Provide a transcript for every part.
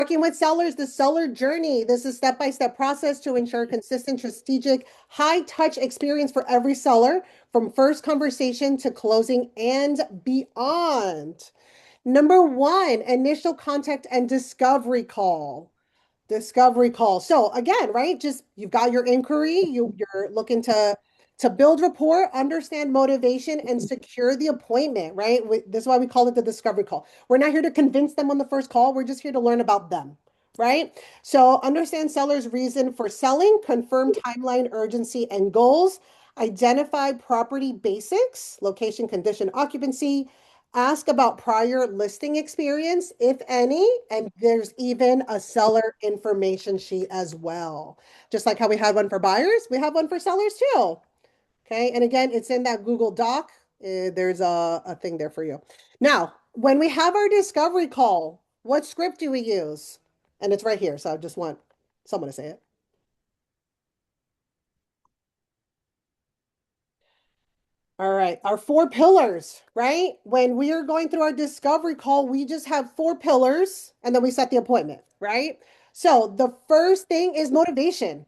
Working with sellers, the seller journey. This is step-by-step process to ensure consistent, strategic, high-touch experience for every seller from first conversation to closing and beyond. Number one, initial contact and discovery call. Discovery call. So again, right? Just you've got your inquiry, you're looking to build rapport, understand motivation, and secure the appointment, right? This is why we call it the discovery call. We're not here to convince them on the first call. We're just here to learn about them, right? So understand seller's reason for selling, confirm timeline, urgency, and goals, identify property basics, location, condition, occupancy, ask about prior listing experience, if any, and there's even a seller information sheet as well. Just like how we had one for buyers, we have one for sellers too. Okay, and again, it's in that Google Doc. There's a thing there for you. Now, when we have our discovery call, what script do we use? And it's right here, so I just want someone to say it. All right, our four pillars, right? When we are going through our discovery call, we just have four pillars and then we set the appointment, right? So the first thing is motivation.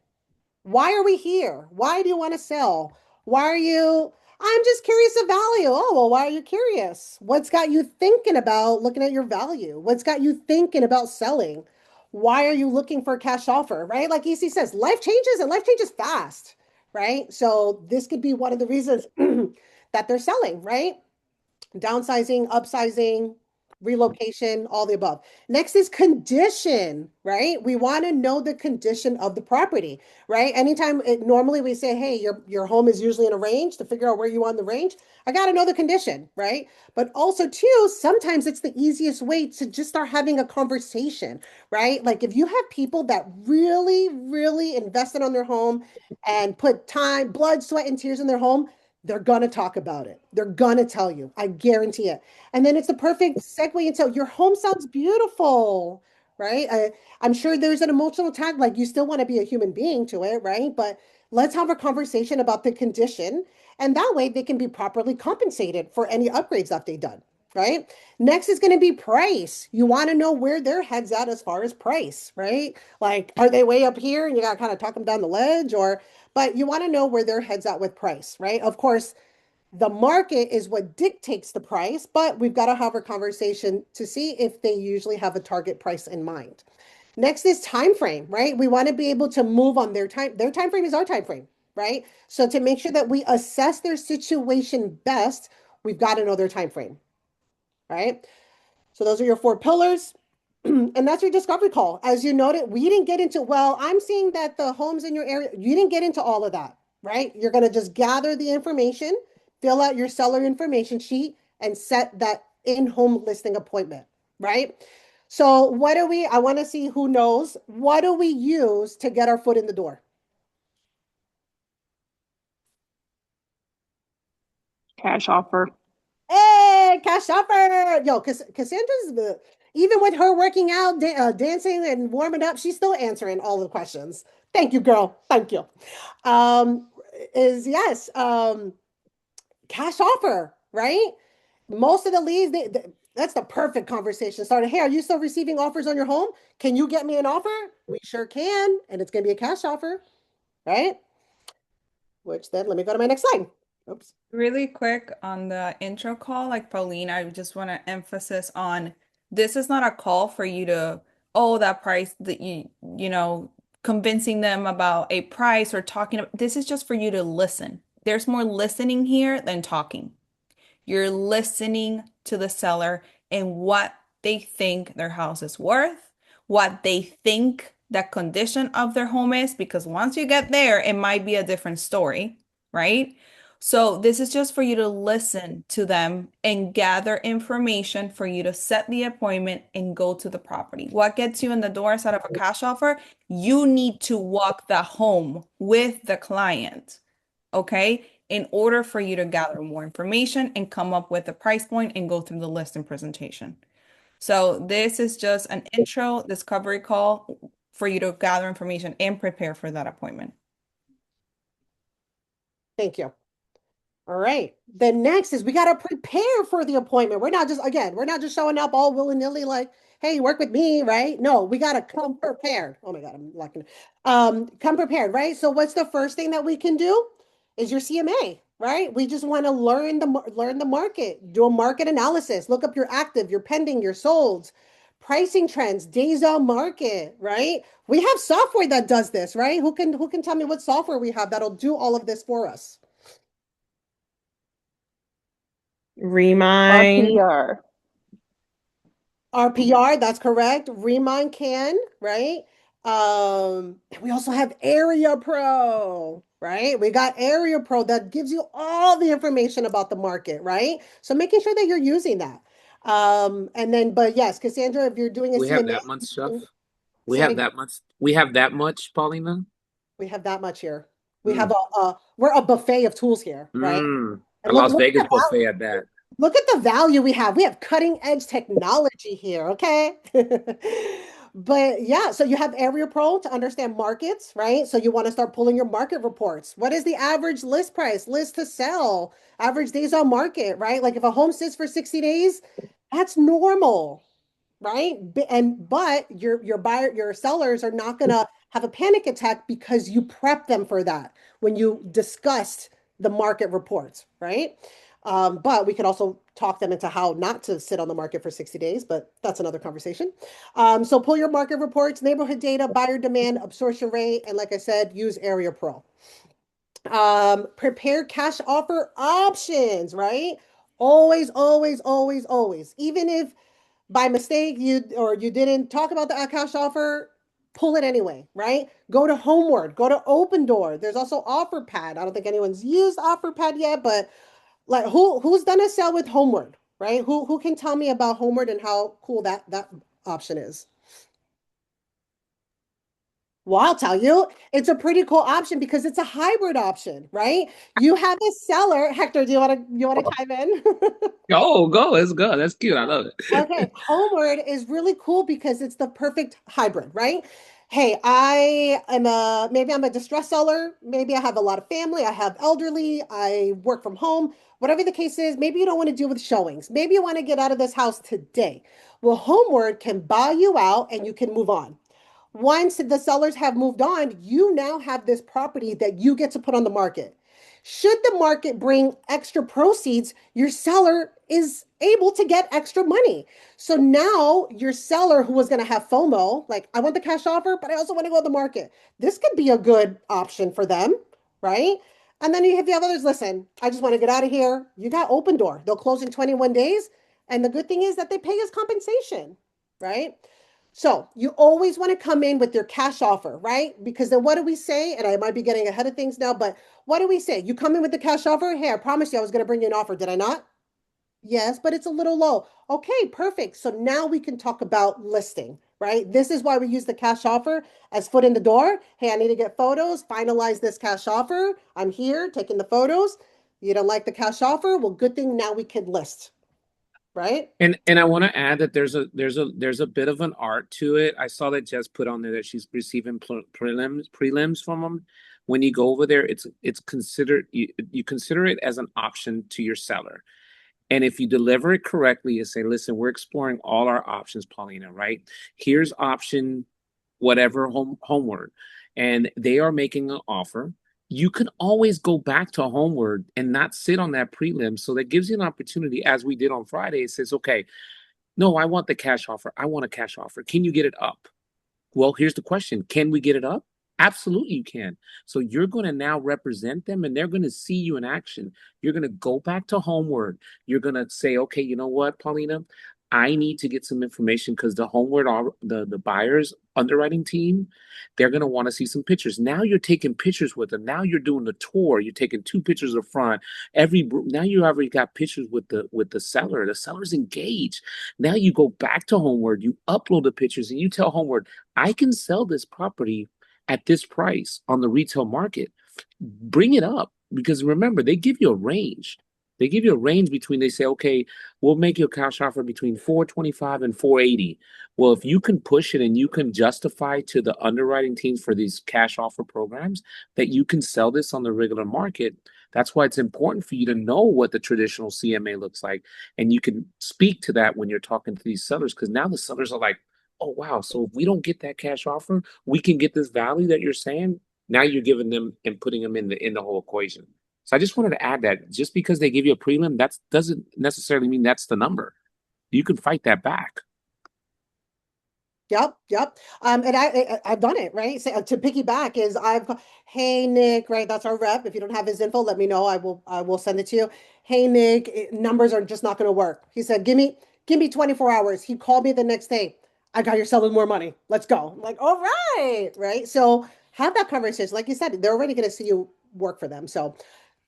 Why are we here? Why do you want to sell? Why are you? I'm just curious of value. Oh, well, why are you curious? What's got you thinking about looking at your value? What's got you thinking about selling? Why are you looking for a cash offer, right? Like EC says, life changes and life changes fast, right? So this could be one of the reasons that they're selling, right? Downsizing, upsizing, relocation, all the above. Next is condition, right? We want to know the condition of the property, right? Normally we say, hey, your home is usually in a range to figure out where you are in the range. I got to know the condition, right? But also too, sometimes it's the easiest way to just start having a conversation, right? Like if you have people that really, really invested on their home and put time, blood, sweat, and tears in their home, they're gonna talk about it. They're gonna tell you. I guarantee it. And then it's the perfect segue into your home sounds beautiful, right? I'm sure there's an emotional tag, like you still want to be a human being to it, right? But let's have a conversation about the condition, and that way they can be properly compensated for any upgrades that they've done, right? Next is going to be price. You want to know where their head's at as far as price, right? Like, are they way up here and you got to kind of talk them down the ledge, or but you want to know where their head's at with price, right? Of course, the market is what dictates the price, but we've got to have a conversation to see if they usually have a target price in mind. Next is time frame, right? We want to be able to move on their time. Their time frame is our time frame, right? So to make sure that we assess their situation best, we've got to know their time frame, right? So those are your four pillars. And that's your discovery call. As you noted, we didn't get into, well, I'm seeing that the homes in your area, you didn't get into all of that, right? You're going to just gather the information, fill out your seller information sheet, and set that in-home listing appointment, right? So I want to see who knows, what do we use to get our foot in the door? Cash offer. Hey, cash offer. Yo, Cassandra's even with her working out, dancing and warming up, she's still answering all the questions. Thank you, girl. Thank you. Um, is yes, cash offer, right? Most of the leads, that's the perfect conversation starter. Hey, are you still receiving offers on your home? Can you get me an offer? We sure can, and it's going to be a cash offer, right? Which then, let me go to my next slide. Oops. Really quick on the intro call, like Pauline, I just want to emphasize on this is not a call for you to, oh, that price that convincing them about a price or talking about, this is just for you to listen. There's more listening here than talking. You're listening to the seller and what they think their house is worth, what they think the condition of their home is, because once you get there, it might be a different story, right? So this is just for you to listen to them and gather information for you to set the appointment and go to the property. What gets you in the door instead of a cash offer? You need to walk the home with the client, okay? In order for you to gather more information and come up with a price point and go through the listing presentation. So this is just an intro discovery call for you to gather information and prepare for that appointment. Thank you. All right. The next is we got to prepare for the appointment. We're not just, again, we're not just showing up all willy-nilly like, hey, you work with me, right? No, we got to come prepared. Oh my God, I'm locking. Come prepared, right? So what's the first thing that we can do is your CMA, right? We just want to learn the market, do a market analysis, look up your active, your pending, your solds, pricing trends, days on market, right? We have software that does this, right? Who can tell me what software we have that'll do all of this for us? Remind. RPR. RPR, that's correct. Remind can, right? We also have Area Pro, right? We got Area Pro that gives you all the information about the market, right? So making sure that you're using that. And then, but yes, Cassandra, if you're doing a We have CMA, that much stuff. We say it have again. that much. We have that much, Paulina. We have that much here. We have Mm. we're a buffet of tools here, right? A And Las look at Vegas the buffet at that. Look at the value we have. We have cutting edge technology here, okay? But yeah, so you have Area Pro to understand markets, right? So you want to start pulling your market reports. What is the average list price, list to sell, average days on market, right? Like if a home sits for 60 days, that's normal, right? But your buyer, your sellers are not gonna have a panic attack because you prep them for that when you discussed the market reports, right? But we could also talk them into how not to sit on the market for 60 days, but that's another conversation. So pull your market reports, neighborhood data, buyer demand, absorption rate, and like I said, use Area Pro. Prepare cash offer options, right? Always, always, always, always. Even if by mistake you didn't talk about the cash offer, pull it anyway, right? Go to Homeward, go to Open Door. There's also OfferPad. I don't think anyone's used OfferPad yet, but like who's done a sale with Homeward, right? Who can tell me about Homeward and how cool that option is? Well, I'll tell you, it's a pretty cool option because it's a hybrid option, right? You have a seller. Hector, do you want to chime in? Go, go. Let's go. That's cute. I love it. Okay, Homeward is really cool because it's the perfect hybrid, right? Hey, I am maybe I'm a distressed seller. Maybe I have a lot of family. I have elderly. I work from home. Whatever the case is, maybe you don't want to deal with showings. Maybe you want to get out of this house today. Well, Homeward can buy you out and you can move on. Once the sellers have moved on, you now have this property that you get to put on the market. Should the market bring extra proceeds, your seller is able to get extra money. So now your seller who was going to have FOMO, like I want the cash offer, but I also want to go to the market. This could be a good option for them, right? And then you have others, listen, I just want to get out of here. You got Open Door. They'll close in 21 days. And the good thing is that they pay us compensation, right? So you always want to come in with your cash offer, right? Because then what do we say? And I might be getting ahead of things now, but what do we say? You come in with the cash offer. Hey, I promised you I was going to bring you an offer. Did I not? Yes, but it's a little low. Okay, perfect. So now we can talk about listing, right? This is why we use the cash offer as foot in the door. Hey, I need to get photos, finalize this cash offer. I'm here taking the photos. You don't like the cash offer? Well, good thing now we can list, right? And I want to add that there's a bit of an art to it. I saw that Jess put on there that she's receiving prelims from them. When you go over there, it's considered you consider it as an option to your seller. And if you deliver it correctly, you say, listen, we're exploring all our options, Paulina, right? Here's option whatever Homeward. And they are making an offer. You can always go back to Homeward and not sit on that prelim. So that gives you an opportunity, as we did on Friday. It says, okay, no, I want the cash offer. I want a cash offer. Can you get it up? Well, here's the question. Can we get it up? Absolutely, you can. So you're going to now represent them and they're going to see you in action. You're going to go back to Homeward. You're going to say, okay, you know what, Paulina? I need to get some information because the Homeward, the buyer's underwriting team, they're going to want to see some pictures. Now you're taking pictures with them. Now you're doing the tour. You're taking two pictures of front. Now you already got pictures with the seller. The seller's engaged. Now you go back to Homeward. You upload the pictures and you tell Homeward, I can sell this property at this price on the retail market. Bring it up because remember, they give you a range. They give you a range between, they say, okay, we'll make you a cash offer between 425 and 480. Well, if you can push it and you can justify to the underwriting teams for these cash offer programs that you can sell this on the regular market, That's why it's important for you to know what the traditional CMA looks like. And you can speak to that when you're talking to these sellers, because now the sellers are like, oh, wow. So if we don't get that cash offer, we can get this value that you're saying. Now you're giving them and putting them in the whole equation. So I just wanted to add that just because they give you a prelim, that doesn't necessarily mean that's the number. You can fight that back. Yep, yep. And I've done it, right? So to piggyback is hey Nick, right? That's our rep. If you don't have his info, let me know. I will send it to you. Hey Nick, numbers are just not going to work. He said, give me 24 hours. He called me the next day. I got you selling more money. Let's go. I'm like, all right. So have that conversation. Like you said, they're already going to see you work for them. So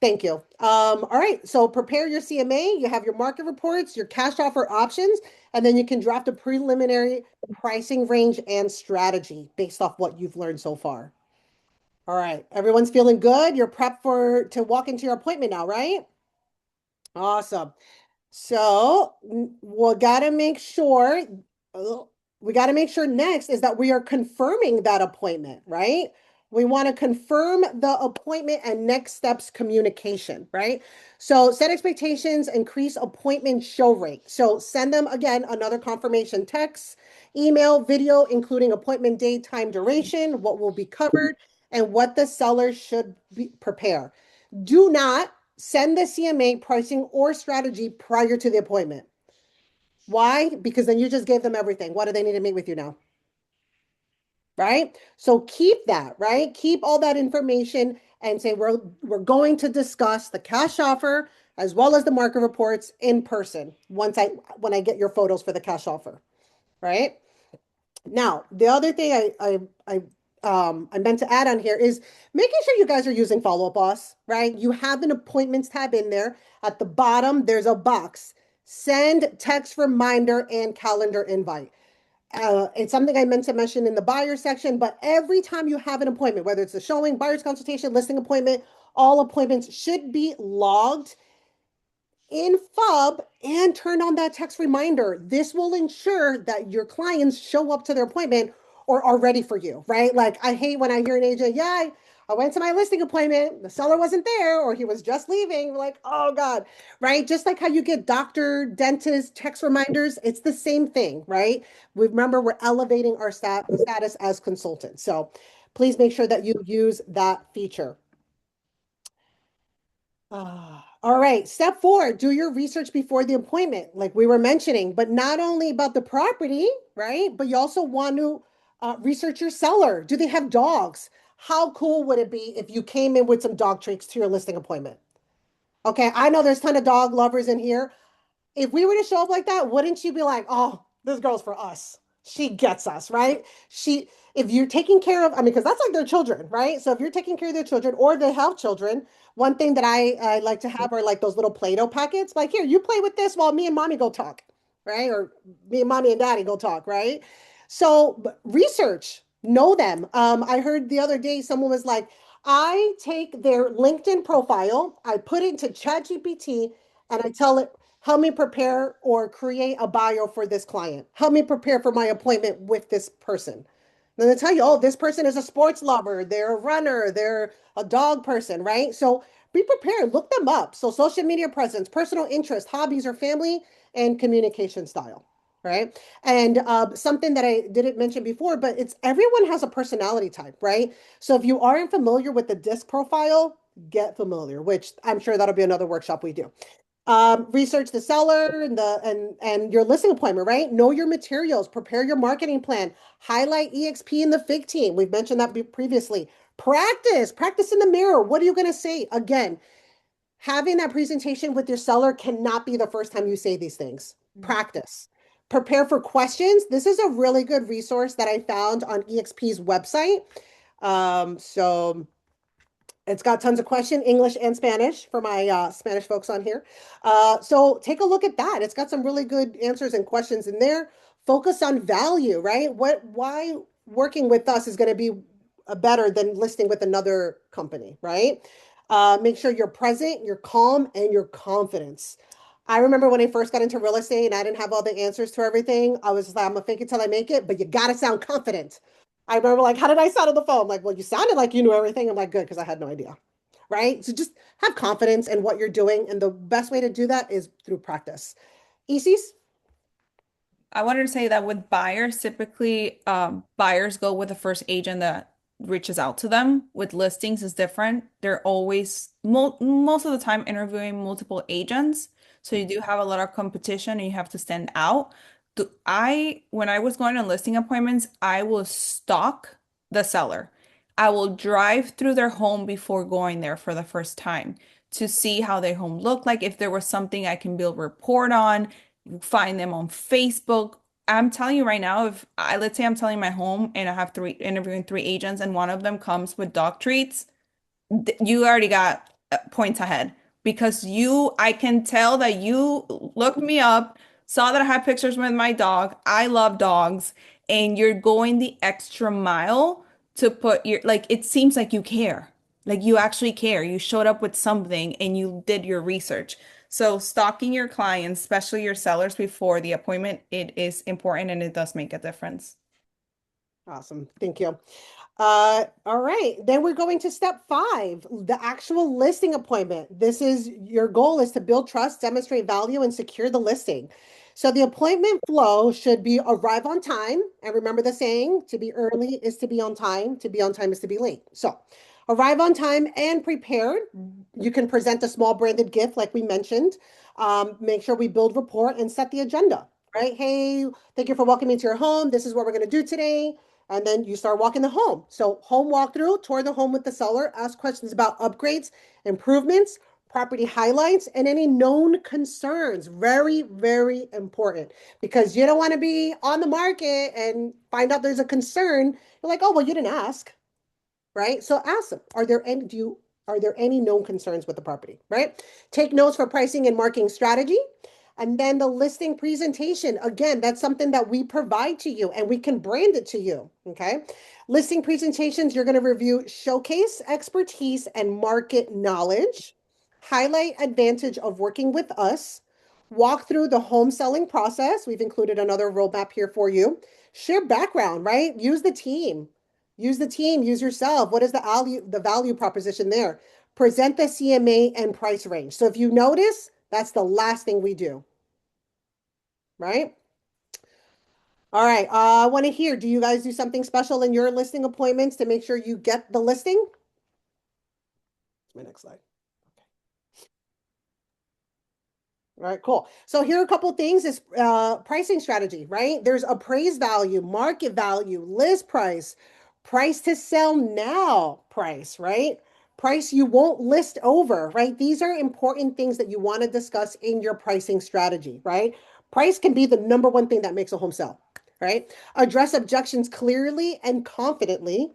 thank you. All right. So prepare your CMA. You have your market reports, your cash offer options, and then you can draft a preliminary pricing range and strategy based off what you've learned so far. All right. Everyone's feeling good. You're prepped to walk into your appointment now, right? Awesome. So we got to make sure next is that we are confirming that appointment, right? We want to confirm the appointment and next steps communication, right? So set expectations, increase appointment show rate. So send them again another confirmation text, email, video, including appointment date, time, duration, what will be covered, and what the seller should prepare. Do not send the CMA pricing or strategy prior to the appointment. Why? Because then you just gave them everything. What do they need to meet with you now? Right? So keep that, right? Keep all that information and say we're going to discuss the cash offer as well as the market reports in person when I get your photos for the cash offer, right? Now, the other thing I meant to add on here is making sure you guys are using Follow Up Boss, right? You have an appointments tab in there. At the bottom, there's a box. Send text reminder and calendar invite. It's something I meant to mention in the buyer section, but every time you have an appointment, whether it's a showing, buyer's consultation, listing appointment, all appointments should be logged in FUB and turn on that text reminder. This will ensure that your clients show up to their appointment or are ready for you, right? Like I hate when I hear an agent, yeah, I went to my listing appointment, the seller wasn't there, or he was just leaving. Like, oh God, right? Just like how you get doctor, dentist, text reminders, it's the same thing, right? Remember, we're elevating our status as consultants. So please make sure that you use that feature. All right. Step 4, do your research before the appointment, like we were mentioning, but not only about the property, right? But you also want to research your seller. Do they have dogs? How cool would it be if you came in with some dog treats to your listing appointment? Okay. I know there's a ton of dog lovers in here. If we were to show up like that, wouldn't you be like, oh, this girl's for us? She gets us, right? If you're taking care of, I mean, because that's like their children, right? So if you're taking care of their children or they have children, one thing that I like to have are like those little Play-Doh packets. Like, here, you play with this while me and mommy go talk, right? Or me and mommy and daddy go talk, right? So research, know them. I heard the other day someone was like, I take their LinkedIn profile, I put it into ChatGPT, and I tell it, help me prepare or create a bio for this client. Help me prepare for my appointment with this person. Then they tell you, oh, this person is a sports lover, they're a runner, they're a dog person, right? So be prepared, look them up. So social media presence, personal interest, hobbies or family, and communication style, right? And something that I didn't mention before, but it's everyone has a personality type, right? So if you aren't familiar with the DISC profile, get familiar, which I'm sure that'll be another workshop we do. Research the seller and your listing appointment, right? Know your materials, prepare your marketing plan, highlight EXP in the FIG team. We've mentioned that previously. Practice in the mirror. What are you going to say? Again, having that presentation with your seller cannot be the first time you say these things. Practice. Prepare for questions. This is a really good resource that I found on EXP's website. So it's got tons of questions, English and Spanish for my Spanish folks on here. So take a look at that. It's got some really good answers and questions in there. Focus on value, right? Why working with us is going to be better than listing with another company, right? Make sure you're present, you're calm, and you're confident. I remember when I first got into real estate and I didn't have all the answers to everything. I was like, I'm gonna fake it till I make it, but you gotta sound confident. I remember like, how did I sound on the phone? I'm like, well, you sounded like you knew everything. I'm like, good, because I had no idea. right? So just have confidence in what you're doing. And the best way to do that is through practice. ECs? I wanted to say that with buyers, typically buyers go with the first agent that reaches out to them. With listings, is different. They're always most of the time interviewing multiple agents. So you do have a lot of competition and you have to stand out. When I was going on listing appointments, I will stalk the seller. I will drive through their home before going there for the first time to see how their home looked like, if there was something I can build rapport on, find them on Facebook. I'm telling you right now, if I let's say I'm telling my home and I have interviewing three agents and one of them comes with dog treats, you already got points ahead because I can tell that you looked me up, saw that I had pictures with my dog. I love dogs, and you're going the extra mile to put like, it seems like you care. Like you actually care. You showed up with something and you did your research. So stalking your clients, especially your sellers before the appointment, it is important and it does make a difference. Awesome. Thank you. All right. Then we're going to step 5, the actual listing appointment. This is your goal is to build trust, demonstrate value, and secure the listing. So the appointment flow should be arrive on time. And remember the saying, to be early is to be on time. To be on time is to be late. So arrive on time and prepared. You can present a small branded gift like we mentioned. Make sure we build rapport and set the agenda, right? Hey, thank you for welcoming me to your home. This is what we're going to do today. And then you start walking the home. So home walkthrough, tour the home with the seller, ask questions about upgrades, improvements, property highlights, and any known concerns. Very, very important because you don't want to be on the market and find out there's a concern. You're like, oh, well, you didn't ask, right? So ask them, are there any known concerns with the property, right? Take notes for pricing and marketing strategy. And then the listing presentation, again, that's something that we provide to you and we can brand it to you, okay? Listing presentations, you're going to review showcase expertise and market knowledge, highlight advantage of working with us, walk through the home selling process. We've included another roadmap here for you. Share background, right? Use the team. Use the team, use yourself. What is the value proposition there? Present the CMA and price range. So if you notice, that's the last thing we do, right? All right, I want to hear, do you guys do something special in your listing appointments to make sure you get the listing? My next slide. All right, cool. So here are a couple of things is pricing strategy, right? There's appraised value, market value, list price, price to sell now price, right? Price you won't list over, right? These are important things that you want to discuss in your pricing strategy, right? Price can be the number one thing that makes a home sell, right? Address objections clearly and confidently.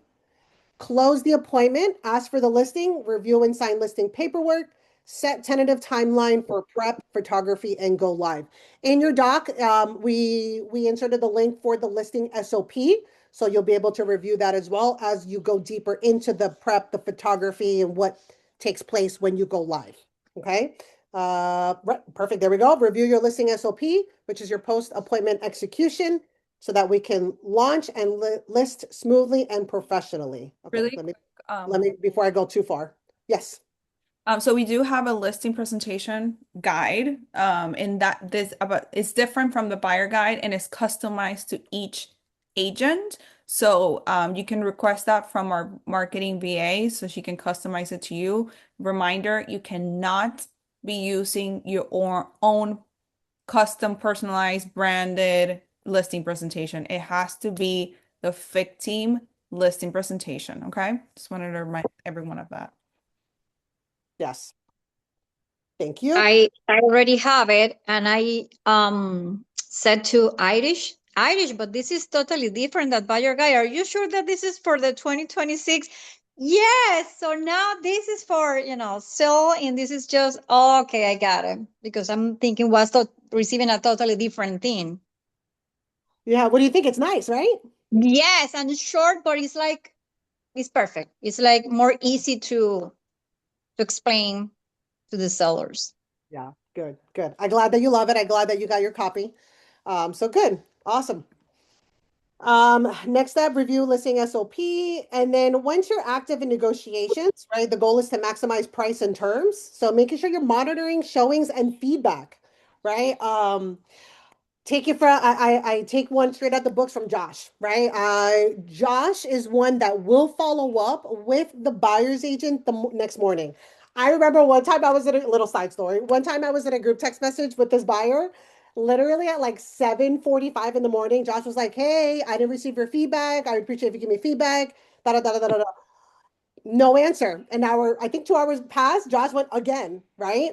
Close the appointment, ask for the listing, review and sign listing paperwork, set tentative timeline for prep, photography, and go live. In your doc, we inserted the link for the listing SOP, so you'll be able to review that as well as you go deeper into the prep, the photography, and what takes place when you go live. Okay. Right, perfect. There we go. Review your listing SOP, which is your post-appointment execution, so that we can launch and list smoothly and professionally. Okay, Really let me quick, before I go too far. Yes. so we do have a listing presentation guide, and it's different from the buyer guide and it's customized to each agent. So you can request that from our marketing VA so she can customize it to you. Reminder, you cannot be using your own custom personalized branded listing presentation. It has to be the FIC team listing presentation. Okay. Just wanted to remind everyone of that. Yes. Thank you. I already have it, and I said to Irish, but this is totally different than Buyer Guide. Are you sure that this is for the 2026? Yes. So now this is for, sell, and this is just, oh, okay, I got it. Because I'm thinking receiving a totally different thing. Yeah. What do you think? It's nice, right? Yes, and it's short, but it's perfect. It's like more easy to explain to the sellers. Yeah. Good. Good. I'm glad that you love it. I'm glad that you got your copy. So good. Awesome. Next up, review listing SOP. And then once you're active in negotiations, right, the goal is to maximize price and terms. So making sure you're monitoring showings and feedback, right? Take it from I take one straight out the books from Josh, right? Josh is one that will follow up with the buyer's agent the next morning. I remember one time I was in a little side story. One time I was in a group text message with this buyer. Literally at like 7:45 in the morning, Josh was like, "Hey, I didn't receive your feedback. I would appreciate if you give me feedback." Da da da da da da. No answer. An hour, I think 2 hours passed. Josh went again, right?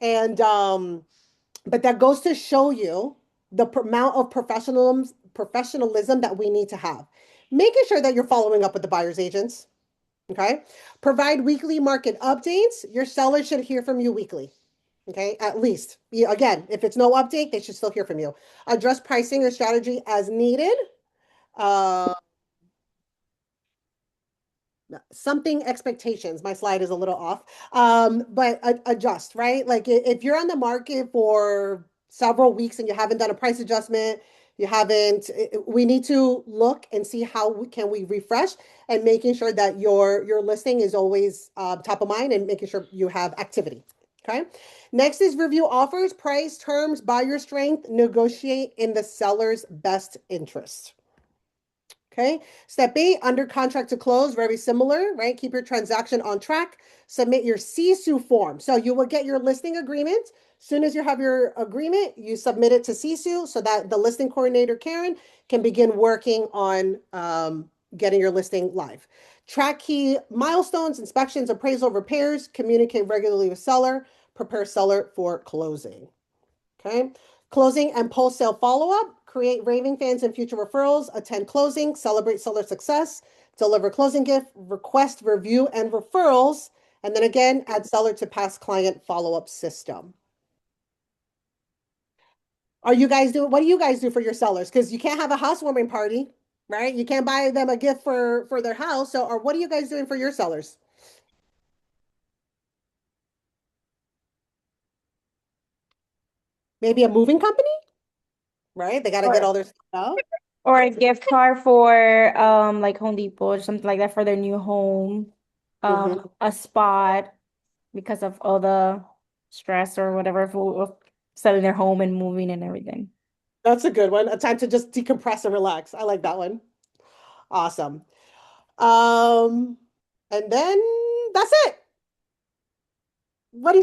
And but that goes to show you the amount of professionalism that we need to have. Making sure that you're following up with the buyer's agents. Okay. Provide weekly market updates. Your seller should hear from you weekly. Okay. At least. Again, if it's no update, they should still hear from you. Address pricing or strategy as needed. Something expectations. My slide is a little off. But adjust, right? Like if you're on the market for several weeks and you haven't done a price adjustment, you haven't, we need to look and see how can we refresh and making sure that your listing is always top of mind and making sure you have activity. Okay. Next is review offers, price, terms, buyer strength, negotiate in the seller's best interest. Okay. Step 8, under contract to close, very similar, right? Keep your transaction on track. Submit your CSU form. So you will get your listing agreement. Soon as you have your agreement, you submit it to CSU so that the listing coordinator, Karen, can begin working on getting your listing live. Track key milestones, inspections, appraisal, repairs, communicate regularly with seller, prepare seller for closing. Okay. Closing and post-sale follow-up, create raving fans and future referrals, attend closing, celebrate seller success, deliver closing gift, request review and referrals, and then again, add seller to past client follow-up system. What do you guys do for your sellers? Because you can't have a housewarming party, right? You can't buy them a gift for their house. So, or what are you guys doing for your sellers? Maybe a moving company, right? They got to get all their stuff out. Or a gift card for like Home Depot or something like that for their new home. A spot because of all the stress or whatever of selling their home and moving and everything. That's a good one. A time to just decompress and relax. I like that one. Awesome. And then that's it. What do you guys